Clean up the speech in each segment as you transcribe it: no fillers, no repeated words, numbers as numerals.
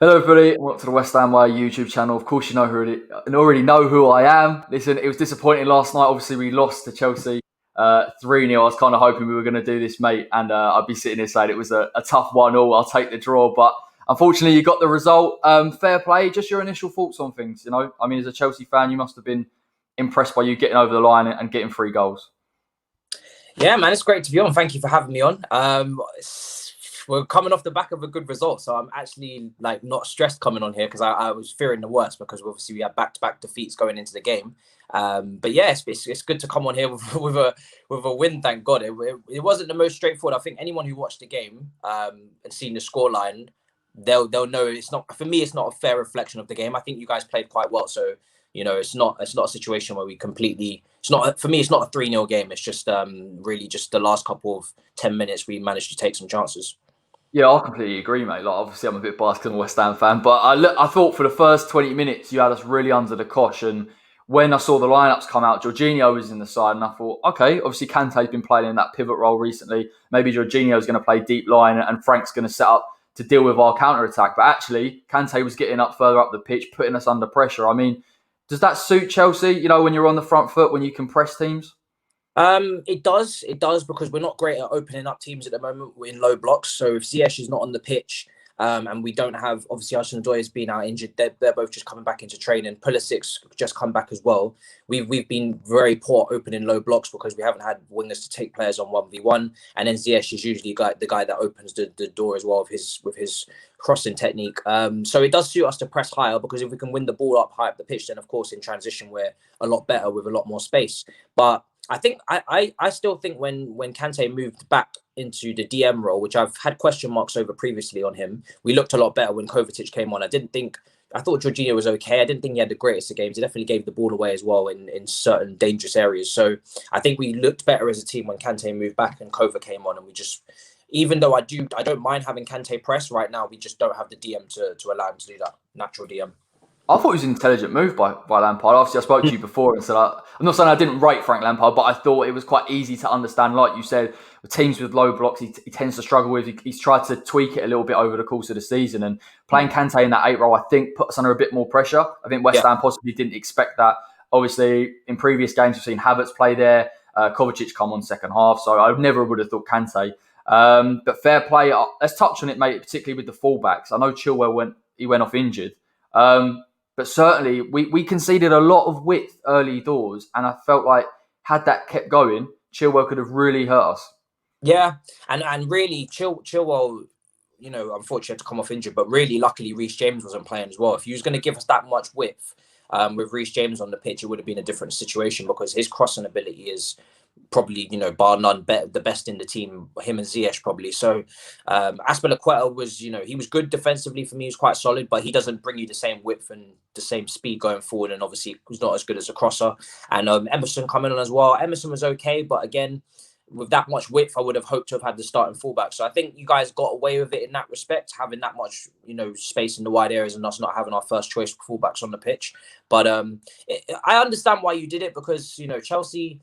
Hello, everybody, and welcome to the West Ham Wire YouTube channel. Of course, already know who I am. Listen, it was disappointing last night. Obviously, we lost to Chelsea 3-0. I was kind of hoping we were going to do this, mate, and I'd be sitting here saying it was a tough 1-all. I'll take the draw, but unfortunately, you got the result. Fair play. Just your initial thoughts on things. I mean, as a Chelsea fan, you must have been impressed by you getting over the line and getting 3 goals. Yeah, man, it's great to be on. Thank you for having me on. We're coming off the back of a good result, so I'm actually not stressed coming on here because I was fearing the worst because obviously we had back-to-back defeats going into the game. But yeah, it's good to come on here with a win. Thank God. It wasn't the most straightforward. I think anyone who watched the game and seen the scoreline, they'll know it's not, for me. It's not a fair reflection of the game. I think you guys played quite well, so it's not a situation where we completely. It's not, for me. It's not a 3-0 game. It's just really just the last couple of 10 minutes we managed to take some chances. Yeah, I completely agree, mate. Obviously, I'm a bit biased because I'm a West Ham fan, but I thought for the first 20 minutes you had us really under the cosh. And when I saw the lineups come out, Jorginho was in the side, and I thought, okay, obviously Kante's been playing in that pivot role recently. Maybe Jorginho's going to play deep line, and Frank's going to set up to deal with our counter attack. But actually, Kante was getting up further up the pitch, putting us under pressure. I mean, does that suit Chelsea? When you're on the front foot, when you can press teams. It does because we're not great at opening up teams at the moment. We're in low blocks, so if CH is not on the pitch, and we don't have, obviously Hudson-Odoi has been out injured. They're both just coming back into training. Pulisic's just come back as well. We've been very poor opening low blocks because we haven't had wingers to take players on 1v1, and then Ziyech is usually the guy that opens the door as well with his crossing technique. So it does suit us to press higher because if we can win the ball up high up the pitch, then of course in transition we're a lot better with a lot more space. But I still think when Kante moved back into the DM role, which I've had question marks over previously on him, we looked a lot better when Kovacic came on. I thought Jorginho was okay. I didn't think he had the greatest of games. He definitely gave the ball away as well in certain dangerous areas. So I think we looked better as a team when Kante moved back and Kova came on. And we just, even though I don't mind having Kante press right now, we just don't have the DM to allow him to do that natural DM. I thought it was an intelligent move by Lampard. Obviously, I spoke to you before and said I'm not saying I didn't rate Frank Lampard, but I thought it was quite easy to understand. Like you said, the teams with low blocks, he tends to struggle with. He's tried to tweak it a little bit over the course of the season, and playing Kante in that 8 role, I think, put us under a bit more pressure. I think West Ham possibly didn't expect that. Obviously, in previous games, we've seen Havertz play there, Kovacic come on second half, so I never would have thought Kante. But fair play. Let's touch on it, mate, particularly with the fullbacks. I know CHEWHU went off injured. But certainly, we conceded a lot of width early doors, and I felt like had that kept going, CHEWHU could have really hurt us. Yeah, and really, Chilwell, unfortunately had to come off injured, but really, luckily, Reece James wasn't playing as well. If he was going to give us that much width with Reece James on the pitch, it would have been a different situation because his crossing ability is probably, bar none, the best in the team, him and Ziyech probably. So Azpilicueta was, he was good defensively for me. He was quite solid, but he doesn't bring you the same width and the same speed going forward. And obviously, he's not as good as a crosser. And Emerson coming on as well. Emerson was okay, but again, with that much width, I would have hoped to have had the starting fullback. So I think you guys got away with it in that respect, having that much, space in the wide areas and us not having our first choice fullbacks on the pitch. But I understand why you did it because, Chelsea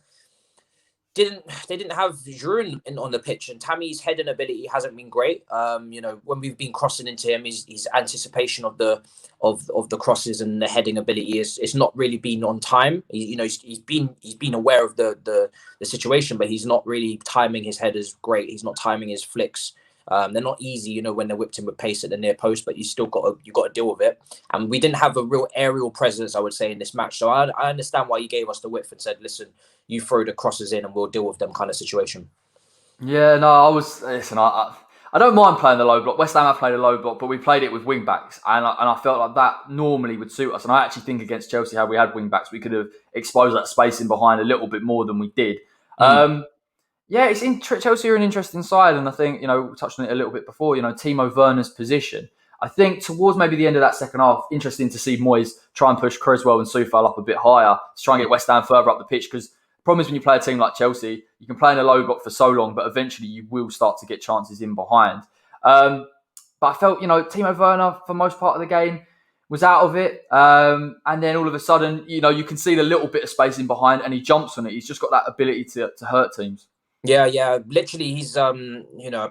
didn't have Jarrod on the pitch, and Tammy's heading ability hasn't been great. When we've been crossing into him, his anticipation of the crosses and the heading ability it's not really been on time. He's been aware of the situation, but he's not really timing his headers great. He's not timing his flicks. They're not easy, when they're whipped in with pace at the near post, but you got to deal with it. And we didn't have a real aerial presence, I would say, in this match. So I understand why you gave us the width and said, listen, you throw the crosses in and we'll deal with them kind of situation. Yeah, no, listen, I don't mind playing the low block. West Ham have played a low block, but we played it with wing backs, and I felt like that normally would suit us. And I actually think against Chelsea, how we had wing backs, we could have exposed that space in behind a little bit more than we did. Yeah, Chelsea are an interesting side, and I think, we touched on it a little bit before, Timo Werner's position. I think towards maybe the end of that second half, interesting to see Moyes try and push Creswell and Soufal up a bit higher to try and get West Ham further up the pitch, because the problem is when you play a team like Chelsea, you can play in a low block for so long, but eventually you will start to get chances in behind. But I felt, Timo Werner, for most part of the game, was out of it. And then all of a sudden, you can see the little bit of space in behind, and he jumps on it. He's just got that ability to hurt teams. Yeah. Literally, he's a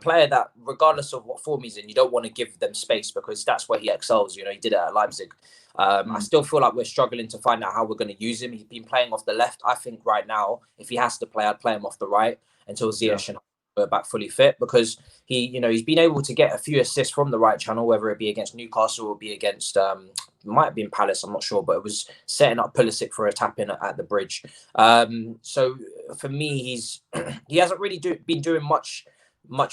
player that, regardless of what form he's in, you don't want to give them space because that's where he excels. He did it at Leipzig. I still feel like we're struggling to find out how we're going to use him. He's been playing off the left. I think right now, if he has to play, I'd play him off the right until Yeah. Ziyech and are back fully fit, because he's been able to get a few assists from the right channel, whether it be against Newcastle or be against might have been Palace, I'm not sure, but it was setting up Pulisic for a tap in at the bridge. So for me, he hasn't really been doing much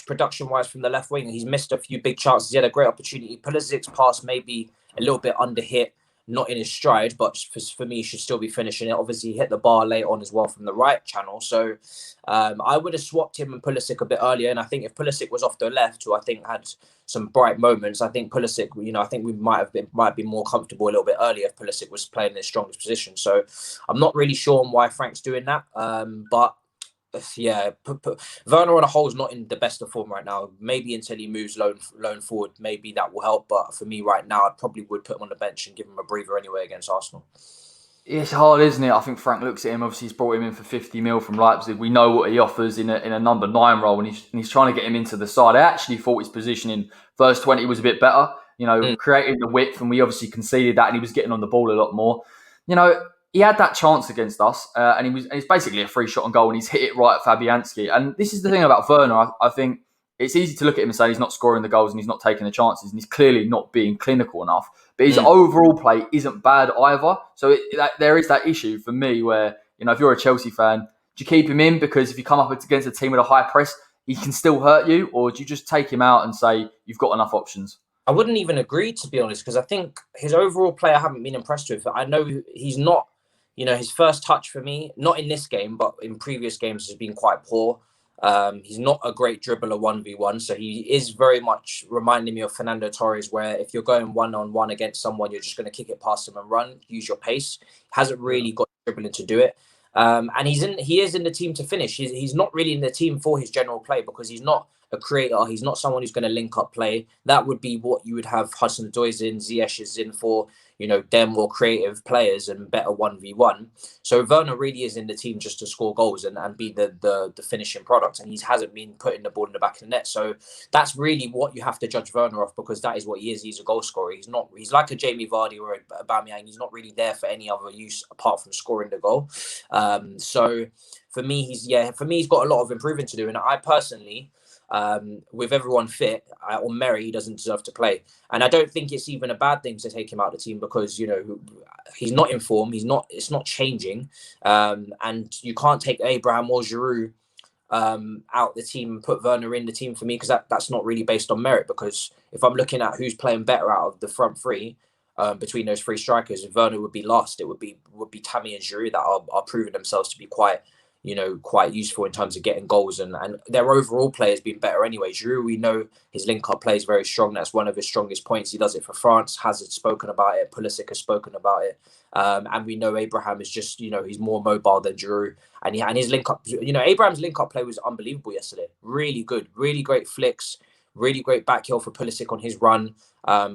production wise from the left wing. He's missed a few big chances. He had a great opportunity. Pulisic's pass maybe a little bit under hit, not in his stride, but for me, he should still be finishing it. Obviously, he hit the bar late on as well from the right channel. So I would have swapped him and Pulisic a bit earlier. And I think if Pulisic was off the left, who I think had some bright moments, I think Pulisic, I think we might be more comfortable a little bit earlier if Pulisic was playing in his strongest position. So I'm not really sure on why Frank's doing that. But yeah, Werner on a whole is not in the best of form right now. Maybe until he moves loan forward, maybe that will help. But for me right now, I probably would put him on the bench and give him a breather anyway against Arsenal. It's hard, isn't it? I think Frank looks at him. Obviously, he's brought him in for 50 mil from Leipzig. We know what he offers in a number 9 role, and he's trying to get him into the side. I actually thought his position in first 20 was a bit better. Creating the width, and we obviously conceded that, and he was getting on the ball a lot more. He had that chance against us, and it's basically a free shot on goal, and he's hit it right at Fabianski. And this is the thing about Werner. I think it's easy to look at him and say he's not scoring the goals and he's not taking the chances, and he's clearly not being clinical enough. But his overall play isn't bad either. So there is that issue for me where, if you're a Chelsea fan, do you keep him in because if you come up against a team with a high press, he can still hurt you, or do you just take him out and say you've got enough options? I wouldn't even agree, to be honest, because I think his overall play I haven't been impressed with. I know he's not, his first touch for me, not in this game, but in previous games, has been quite poor. He's not a great dribbler 1v1, so he is very much reminding me of Fernando Torres, where if you're going one-on-one against someone, you're just going to kick it past him and run, use your pace. Hasn't really got dribbling to do it. And he is in the team to finish. He's not really in the team for his general play because he's not a creator. He's not someone who's going to link up play. That would be what you would have Hudson-Odoi's in, Ziyech is in for, them more creative players and better 1v1. So Werner really is in the team just to score goals and be the finishing product. And he hasn't been putting the ball in the back of the net. So that's really what you have to judge Werner off, because that is what he is. He's a goal scorer. He's like a Jamie Vardy or a Aubameyang. He's not really there for any other use apart from scoring the goal. So for me, he's got a lot of improving to do. And I personally, with everyone fit, on merit, he doesn't deserve to play. And I don't think it's even a bad thing to take him out of the team because, he's not in form. It's not changing. And you can't take Abraham or Giroud out the team and put Werner in the team for me, because that's not really based on merit. Because if I'm looking at who's playing better out of the front three, between those 3 strikers, Werner would be last. It would be Tammy and Giroud that are proving themselves to be quite useful in terms of getting goals, and their overall play has been better anyway. Giroud, we know his link-up play is very strong. That's one of his strongest points. He does it for France. Hazard spoken about it. Pulisic has spoken about it. And we know Abraham is just, he's more mobile than Giroud. And his link-up, Abraham's link-up play was unbelievable yesterday. Really good. Really great flicks. Really great back heel for Pulisic on his run.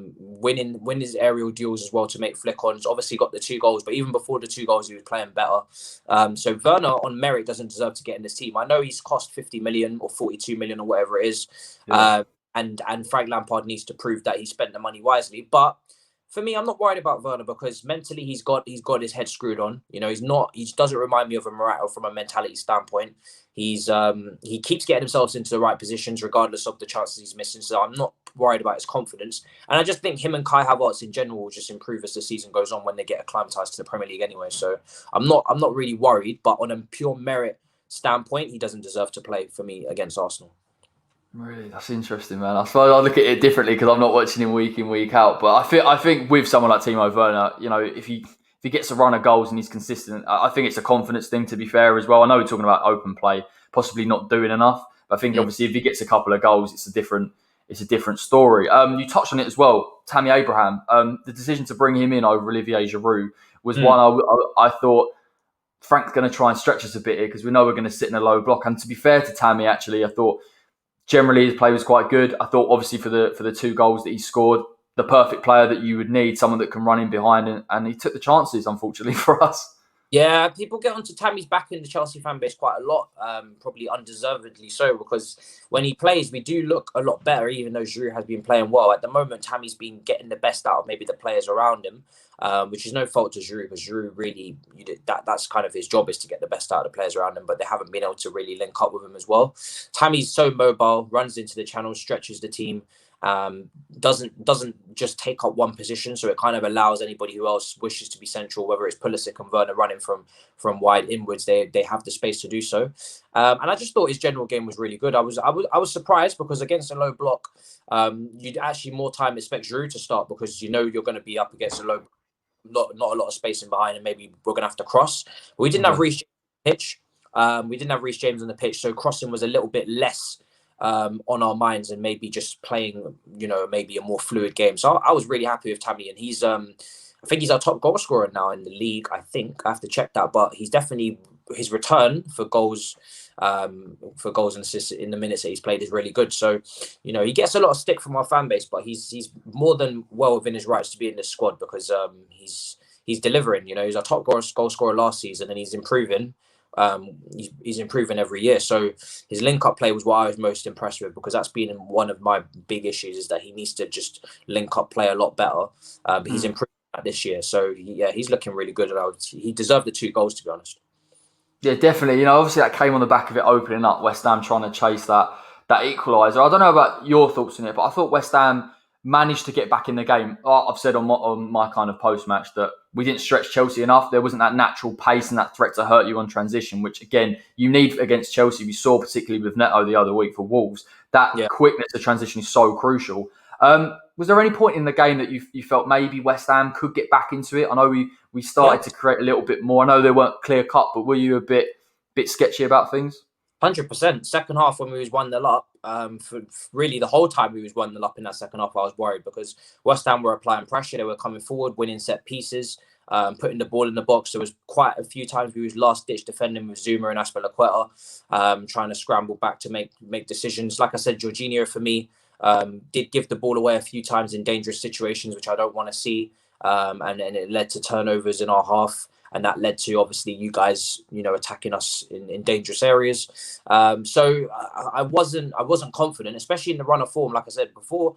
Winning his aerial duels as well to make flick-ons. Obviously got the 2 goals, but even before the 2 goals, he was playing better. So Werner on merit doesn't deserve to get in this team. I know he's cost 50 million or 42 million or whatever it is. Yeah. And Frank Lampard needs to prove that he spent the money wisely. But for me, I'm not worried about Werner because mentally he's got his head screwed on. He doesn't remind me of a Morata from a mentality standpoint. He keeps getting himself into the right positions regardless of the chances he's missing. So I'm not worried about his confidence. And I just think him and Kai Havertz in general will just improve as the season goes on when they get acclimatized to the Premier League anyway. So I'm not really worried, but on a pure merit standpoint, he doesn't deserve to play for me against Arsenal. Really, that's interesting, man. I suppose I look at it differently because I'm not watching him week in, week out. But I think with someone like Timo Werner, if he gets a run of goals and he's consistent, I think it's a confidence thing, to be fair, as well. I know we're talking about open play, possibly not doing enough. But I think obviously if he gets a couple of goals, it's a different story. You touched on it as well, Tammy Abraham. The decision to bring him in over Olivier Giroud was one I thought Frank's going to try and stretch us a bit here because we know we're going to sit in a low block. And to be fair to Tammy, actually, I thought generally his play was quite good. I thought obviously for the 2 goals that he scored, the perfect player that you would need, someone that can run in behind, and he took the chances, unfortunately, for us. Yeah, people get onto Tammy's back in the Chelsea fan base quite a lot, probably undeservedly so, because when he plays, we do look a lot better, even though Giroud has been playing well. At the moment, Tammy's been getting the best out of maybe the players around him, which is no fault to Giroud, because Giroud really, that's kind of his job, is to get the best out of the players around him, but they haven't been able to really link up with him as well. Tammy's so mobile, runs into the channel, stretches the team, doesn't just take up one position, so it kind of allows anybody who else wishes to be central, whether it's Pulisic and Werner running from wide inwards, they have the space to do so. And I just thought his general game was really good. I was surprised, because against a low block, you'd actually more time expect Giroud to start, because you know you're going to be up against a low, not a lot of space in behind, and maybe we're going to have to cross. But we didn't have Reece James on the pitch. We didn't have Reece James on the pitch, so crossing was a little bit less on our minds, and maybe just playing, maybe a more fluid game. So I was really happy with Tammy, and he's I think he's our top goal scorer now in the league. I think I have to check that, but he's definitely, his return for goals and assists in the minutes that he's played is really good. So, he gets a lot of stick from our fan base, but he's more than well within his rights to be in this squad, because he's delivering. He's our top goal scorer last season, and he's improving. He's improving every year. So his link-up play was what I was most impressed with, because that's been one of my big issues, is that he needs to just link-up play a lot better. But he's improved that this year. So, he's looking really good. And he deserved the 2 goals, to be honest. Yeah, definitely. Obviously that came on the back of it opening up, West Ham trying to chase that equaliser. I don't know about your thoughts on it, but I thought West Ham managed to get back in the game. I've said on my kind of post-match that we didn't stretch Chelsea enough. There wasn't that natural pace and that threat to hurt you on transition, which, again, you need against Chelsea. We saw particularly with Neto the other week for Wolves. That quickness of transition is so crucial. Was there any point in the game that you felt maybe West Ham could get back into it? I know we started to create a little bit more. I know they weren't clear cut, but were you a bit sketchy about things? 100%. Second half, when we was 1-0 up, for really the whole time we was 1-0 up in that second half, I was worried, because West Ham were applying pressure. They were coming forward, winning set pieces, putting the ball in the box. There was quite a few times we was last ditch defending with Zuma and Azpilicueta, trying to scramble back to make decisions. Like I said, Jorginho for me did give the ball away a few times in dangerous situations, which I don't want to see, and it led to turnovers in our half. And that led to, obviously, you guys, attacking us in dangerous areas. So I wasn't confident, especially in the run of form. Like I said before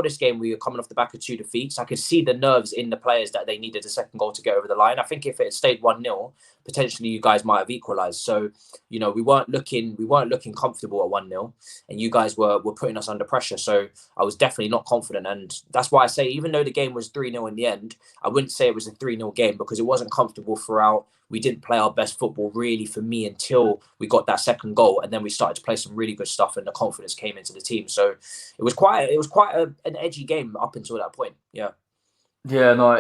this game, we were coming off the back of 2 defeats. I could see the nerves in the players that they needed a second goal to get over the line. I think if it had stayed 1-0, potentially you guys might have equalised. So, we weren't looking comfortable at 1-0, and you guys were putting us under pressure. So I was definitely not confident, and that's why I say, even though the game was 3-0 in the end, I wouldn't say it was a 3-0 game, because it wasn't comfortable throughout. We didn't play our best football, really, for me, until we got that second goal, and then we started to play some really good stuff, and the confidence came into the team. So it was quite an edgy game up until that point. Yeah. Yeah, no,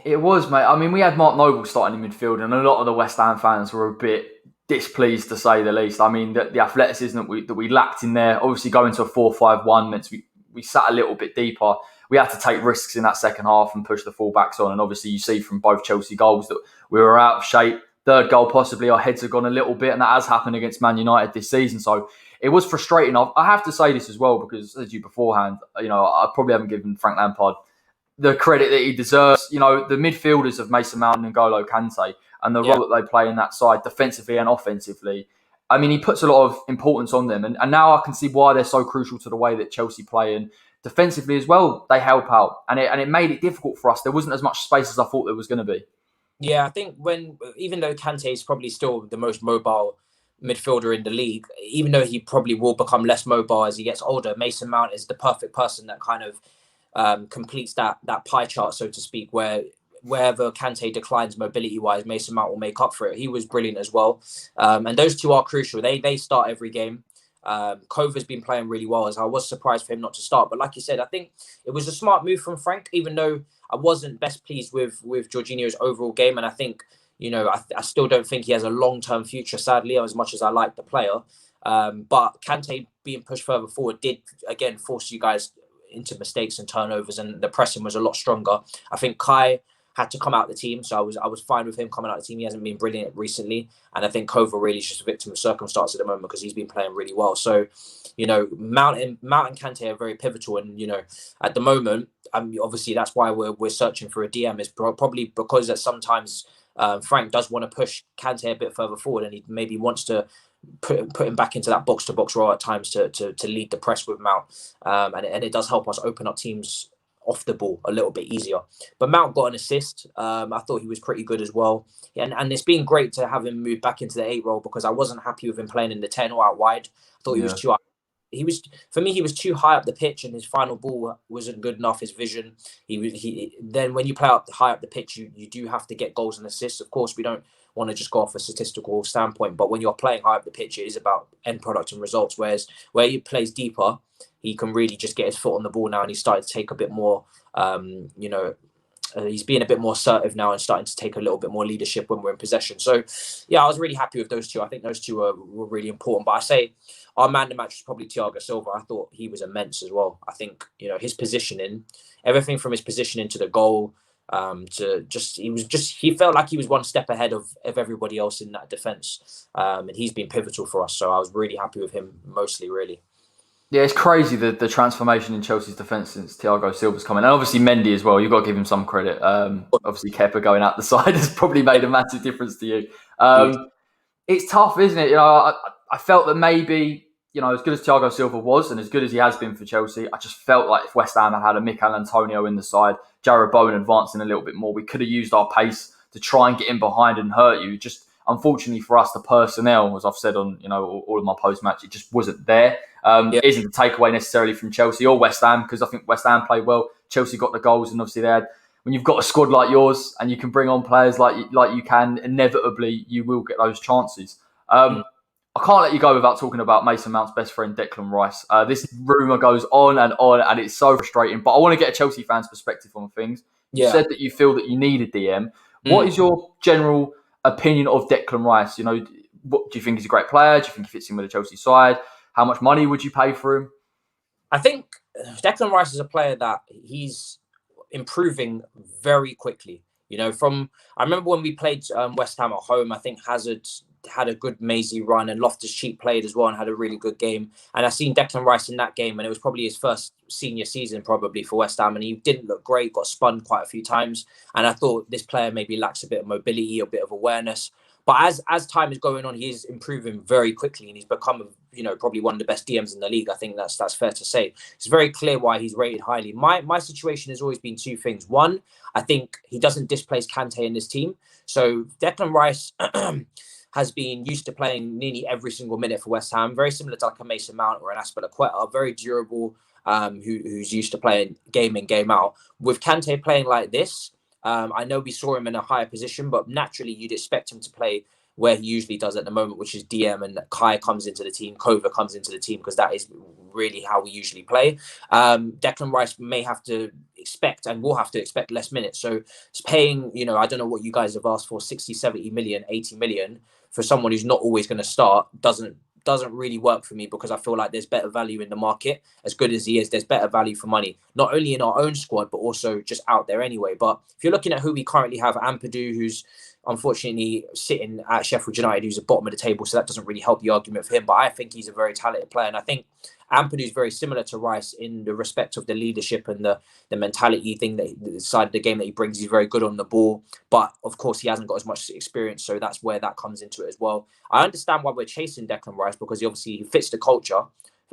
it was, mate. I mean, we had Mark Noble starting in midfield, and a lot of the West Ham fans were a bit displeased, to say the least. I mean, the athleticism that we lacked in there, obviously going to a 4-5-1 meant we sat a little bit deeper. We had to take risks in that second half and push the fullbacks on. And obviously, you see from both Chelsea goals that we were out of shape. Third goal, possibly our heads have gone a little bit, and that has happened against Man United this season. So it was frustrating. I have to say this as well, because as you beforehand, I probably haven't given Frank Lampard the credit that he deserves. The midfielders of Mason Mount and N'Golo Kante, and the role that they play in that side, defensively and offensively. I mean, he puts a lot of importance on them. And now I can see why they're so crucial to the way that Chelsea play. And defensively as well, they help out. And it made it difficult for us. There wasn't as much space as I thought there was going to be. Yeah, I think even though Kante is probably still the most mobile midfielder in the league, even though he probably will become less mobile as he gets older, Mason Mount is the perfect person that kind of completes that pie chart, so to speak, where wherever Kante declines mobility-wise, Mason Mount will make up for it. He was brilliant as well. And those two are crucial. They start every game. Kova's been playing really well, as I was surprised for him not to start. But like you said, I think it was a smart move from Frank, even though I wasn't best pleased with Jorginho's overall game. And I think, I still don't think he has a long-term future, sadly, as much as I like the player. But Kante being pushed further forward did, again, force you guys into mistakes and turnovers, and the pressing was a lot stronger. I think Kai had to come out of the team, so I was fine with him coming out of the team. He hasn't been brilliant recently, and I think Kova really is just a victim of circumstance at the moment, because he's been playing really well. So, Mount and Kante are very pivotal, and at the moment, obviously that's why we're searching for a DM, is probably because that sometimes Frank does want to push Kante a bit further forward, and he maybe wants to put him back into that box-to-box role at times to lead the press with Mount. And it does help us open up teams off the ball a little bit easier. But Mount got an assist. I thought he was pretty good as well. And it's been great to have him move back into the 8 role, because I wasn't happy with him playing in the 10 or out wide. I thought he was too for me, he was too high up the pitch, and his final ball wasn't good enough. His vision, then when you play high up the pitch, you do have to get goals and assists. Of course, we don't want to just go off a statistical standpoint, but when you're playing high up the pitch, it is about end product and results. Whereas where he plays deeper, he can really just get his foot on the ball now, and he's starting to take a bit more, he's being a bit more assertive now and starting to take a little bit more leadership when we're in possession. So, yeah, I was really happy with those two. I think those two were really important. But I say our man of the match was probably Thiago Silva. I thought he was immense as well. I think, his positioning, everything from his positioning to the goal, he felt like he was one step ahead of everybody else in that defence. And he's been pivotal for us. So I was really happy with him mostly, really. Yeah, it's crazy the transformation in Chelsea's defence since Thiago Silva's come in. And obviously Mendy as well. You've got to give him some credit. Obviously Kepa going out the side has probably made a massive difference to you. It's tough, isn't it? I felt that maybe, as good as Thiago Silva was and as good as he has been for Chelsea, I just felt like if West Ham had a Mikel Antonio in the side, Jarrod Bowen advancing a little bit more, we could have used our pace to try and get in behind and hurt you. Just unfortunately for us, the personnel, as I've said on all of my post-match, it just wasn't there. It isn't a takeaway necessarily from Chelsea or West Ham, because I think West Ham played well. Chelsea got the goals, and obviously when you've got a squad like yours and you can bring on players like you can, inevitably you will get those chances. I can't let you go without talking about Mason Mount's best friend, Declan Rice. This rumour goes on, and it's so frustrating. But I want to get a Chelsea fan's perspective on things. You said that you feel that you need a DM. What is your general opinion of Declan Rice? What do you think he's a great player? Do you think he fits in with the Chelsea side? How much money would you pay for him? I think Declan Rice is a player that he's improving very quickly. I remember when we played West Ham at home, I think Hazard had a good mazy run, and Loftus-Cheek played as well and had a really good game. And I seen Declan Rice in that game, and it was probably his first senior season probably for West Ham, and he didn't look great, got spun quite a few times. And I thought this player maybe lacks a bit of mobility, a bit of awareness. But as time is going on, he is improving very quickly, and he's become, probably one of the best DMs in the league. I think that's fair to say. It's very clear why he's rated highly. My situation has always been two things. One, I think he doesn't displace Kante in this team. So Declan Rice has been used to playing nearly every single minute for West Ham, very similar to like a Mason Mount or an Azpilicueta, very durable, who's used to playing game in, game out. With Kante playing like this, I know we saw him in a higher position, but naturally you'd expect him to play where he usually does at the moment, which is DM, and Kai comes into the team, Kova comes into the team, because that is really how we usually play. Declan Rice may have to expect, and will have to expect, less minutes. So it's paying, I don't know what you guys have asked for, 60, 70 million, 80 million for someone who's not always going to start doesn't really work for me, because I feel like there's better value in the market. As good as he is, there's better value for money, not only in our own squad, but also just out there anyway. But if you're looking at who we currently have, Ampadu, who's unfortunately sitting at Sheffield United, who's at the bottom of the table, so that doesn't really help the argument for him. But I think he's a very talented player, and I think Ampadu is very similar to Rice in the respect of the leadership and the mentality thing, that the side of the game that he brings. He's very good on the ball, but of course he hasn't got as much experience, so that's where that comes into it as well. I understand why we're chasing Declan Rice, because he fits the culture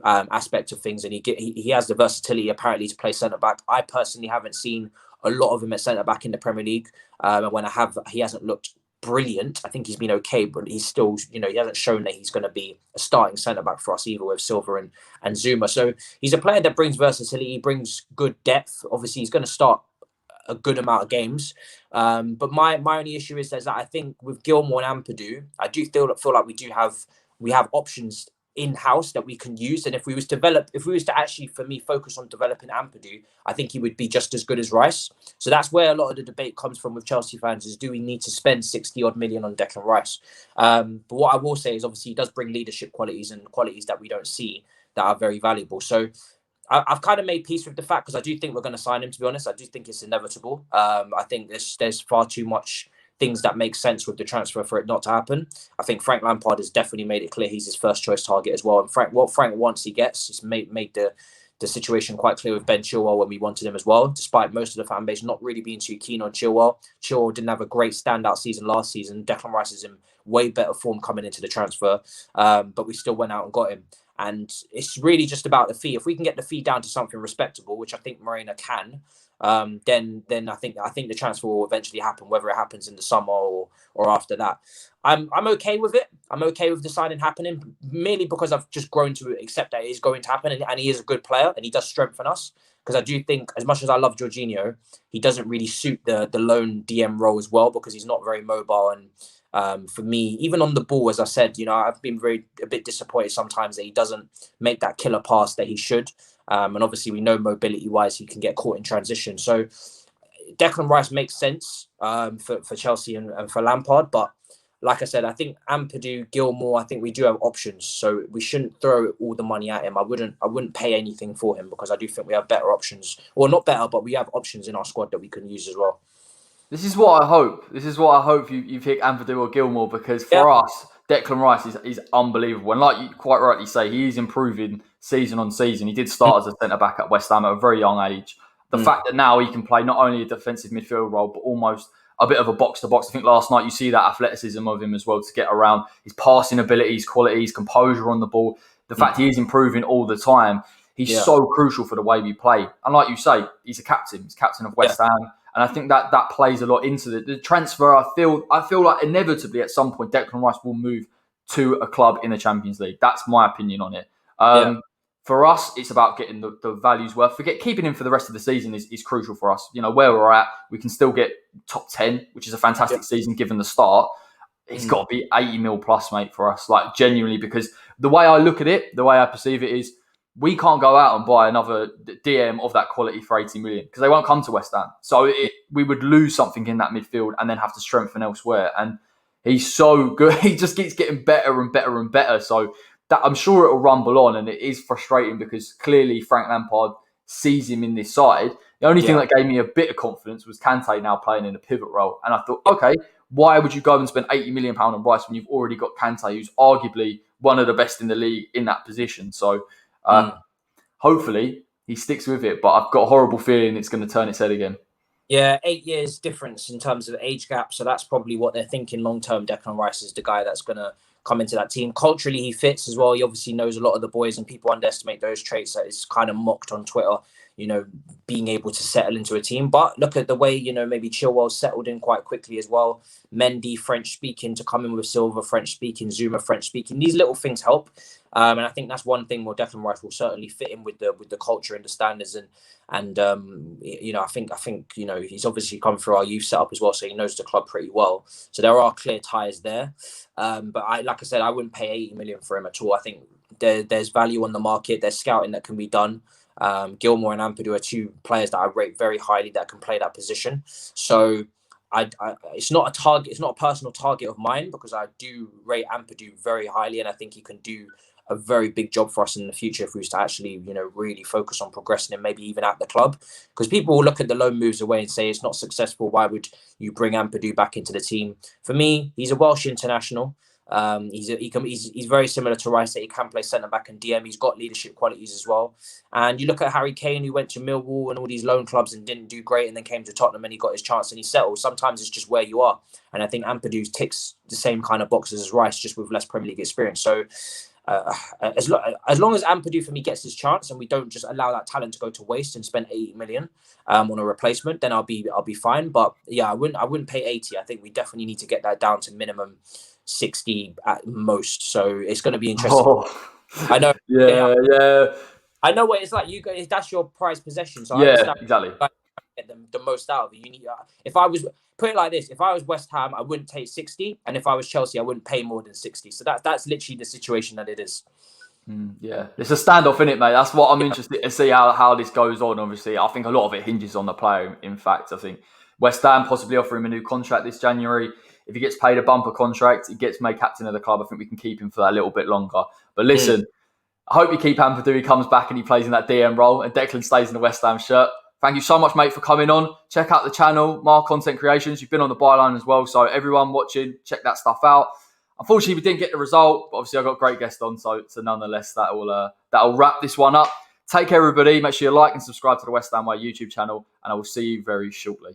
aspect of things, and he has the versatility apparently to play centre back. I personally haven't seen a lot of him at centre back in the Premier League. When I have, he hasn't looked brilliant. I think he's been okay, but he's still, he hasn't shown that he's going to be a starting centre back for us either, with Silva and Zuma. So he's a player that brings versatility, he brings good depth. Obviously, he's going to start a good amount of games. But my only issue is that I think with Gilmour and Ampadu, I do feel like we have options in-house that we can use. And if we was to actually, for me, focus on developing Ampadu, I think he would be just as good as Rice. So that's where a lot of the debate comes from with Chelsea fans, is do we need to spend 60 odd million on Declan Rice? But what I will say is, obviously he does bring leadership qualities, and qualities that we don't see that are very valuable. So I've kind of made peace with the fact, because I do think we're going to sign him, to be honest. I do think it's inevitable. I think there's far too much things that make sense with the transfer for it not to happen. I think Frank Lampard has definitely made it clear he's his first choice target as well. And what Frank wants, he gets. He's made the the situation quite clear with Ben Chilwell when we wanted him as well, despite most of the fan base not really being too keen on Chilwell. Chilwell didn't have a great standout season last season. Declan Rice is in way better form coming into the transfer, but we still went out and got him. And it's really just about the fee. If we can get the fee down to something respectable, which I think Morena can, then I think the transfer will eventually happen, whether it happens in the summer or after that. I'm okay with it. I'm okay with the signing happening, merely because I've just grown to accept that it is going to happen, and he is a good player and he does strengthen us. Because I do think, as much as I love Jorginho, he doesn't really suit the lone DM role as well, because he's not very mobile. And for me, even on the ball, as I said, I've been a bit disappointed sometimes that he doesn't make that killer pass that he should. And obviously, we know mobility-wise, he can get caught in transition. So Declan Rice makes sense for Chelsea and for Lampard. But like I said, I think Ampadu, Gilmour, I think we do have options. So we shouldn't throw all the money at him. I wouldn't pay anything for him, because I do think we have better options. Or not better, but we have options in our squad that we can use as well. This is what I hope. You pick Ampadu or Gilmour, because for us, Declan Rice is unbelievable. And like you quite rightly say, he is improving season on season. He did start as a centre-back at West Ham at a very young age. The fact that now he can play not only a defensive midfield role, but almost a bit of a box-to-box. I think last night you see that athleticism of him as well to get around. His passing abilities, qualities, composure on the ball. The fact he is improving all the time. He's so crucial for the way we play. And like you say, he's a captain. He's captain of West Ham. And I think that plays a lot into the transfer. I feel like inevitably at some point Declan Rice will move to a club in the Champions League. That's my opinion on it. For us, it's about getting the values worth. Keeping him for the rest of the season is crucial for us. Where we're at, we can still get top 10, which is a fantastic season given the start. It's got to be 80 mil plus, mate, for us. Like, genuinely, because the way I look at it, the way I perceive it is, we can't go out and buy another DM of that quality for 80 million, because they won't come to West Ham. So we would lose something in that midfield and then have to strengthen elsewhere. And he's so good. He just keeps getting better and better and better. So that, I'm sure it'll rumble on, and it is frustrating because clearly Frank Lampard sees him in this side. The only thing that gave me a bit of confidence was Kante now playing in a pivot role. And I thought, okay, why would you go and spend £80 million on Rice when you've already got Kante, who's arguably one of the best in the league in that position? So hopefully he sticks with it, but I've got a horrible feeling it's going to turn its head again. Yeah, 8 years difference in terms of age gap. So that's probably what they're thinking long term. Declan Rice is the guy that's going to come into that team. Culturally, he fits as well. He obviously knows a lot of the boys, and people underestimate those traits that is kind of mocked on Twitter, being able to settle into a team. But look at the way, maybe Chilwell settled in quite quickly as well. Mendy, French speaking, to come in with Silva, French speaking, Zuma, French speaking. These little things help. And I think that's one thing where Declan Rice will certainly fit in with the culture and the standards. And I think he's obviously come through our youth setup as well, so he knows the club pretty well. So there are clear ties there. But like I said, I wouldn't pay 80 million for him at all. I think there's value on the market. There's scouting that can be done. Gilmour and Ampadu are two players that I rate very highly that can play that position. So it's not a target. It's not a personal target of mine, because I do rate Ampadu very highly, and I think he can do a very big job for us in the future if we was to actually, really focus on progressing him, maybe even at the club. Because people will look at the loan moves away and say it's not successful. Why would you bring Ampadu back into the team? For me, he's a Welsh international. He's very similar to Rice, that he can play centre back and DM. He's got leadership qualities as well. And you look at Harry Kane, who went to Millwall and all these loan clubs and didn't do great, and then came to Tottenham and he got his chance and he settled. Sometimes it's just where you are. And I think Ampadu ticks the same kind of boxes as Rice, just with less Premier League experience. So as long as Ampadu for me gets his chance, and we don't just allow that talent to go to waste and spend 80 million on a replacement, then I'll be fine. But yeah, I wouldn't pay 80. I think we definitely need to get that down to minimum 60 at most. So it's going to be interesting. I know. Yeah. I know what it's like. You guys, that's your prized possession. So yeah, I understand exactly. Get the most out of it. You need. If I was, put it like this, if I was West Ham, I wouldn't take 60, and if I was Chelsea, I wouldn't pay more than 60. So that's literally the situation that it is. Yeah, it's a standoff, isn't it, mate? That's what I'm interested to see how this goes on. Obviously, I think a lot of it hinges on the player. In fact, I think West Ham possibly offer him a new contract this January. If he gets paid a bumper contract, he gets made captain of the club. I think we can keep him for that little bit longer. But listen, I hope you keep Ampadu. He comes back and he plays in that DM role, and Declan stays in the West Ham shirt. Thank you so much, mate, for coming on. Check out the channel, Mar Content Creations. You've been on the byline as well. So everyone watching, check that stuff out. Unfortunately, we didn't get the result, but obviously I got a great guest on. So nonetheless, that'll wrap this one up. Take care, everybody. Make sure you like and subscribe to the West Ham Way YouTube channel, and I will see you very shortly.